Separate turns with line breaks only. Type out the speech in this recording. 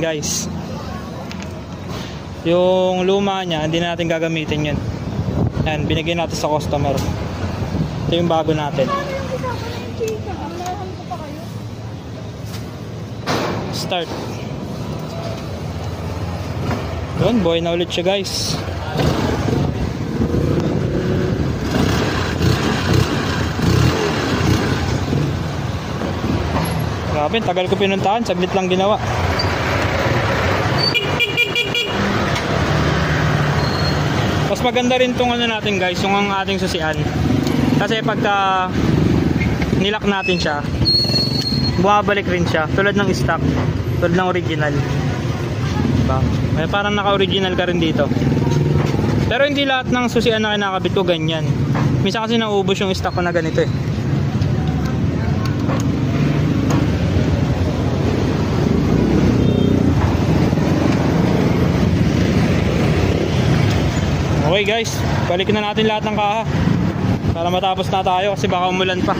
guys. Yung luma niya, hindi na natin gagamitin yun. Yan, binigyan natin sa customer. Ito yung bago natin. Start. Yun, buhay na ulit siya guys. Grabe, tagal ko pinuntahan, saglit lang ginawa. Mas maganda rin tong ano natin guys, yung ang ating susian. Kasi pagka nilak natin siya, bumabalik rin siya, tulad ng stock, tulad ng original. Diba? May parang naka-original ka rin dito. Pero hindi lahat ng susian na kinakabit ko ganyan. Minsan kasi naubos yung stock ko na ganito eh. Okay guys, balikin na natin lahat ng kaha para matapos na tayo kasi baka umulan pa.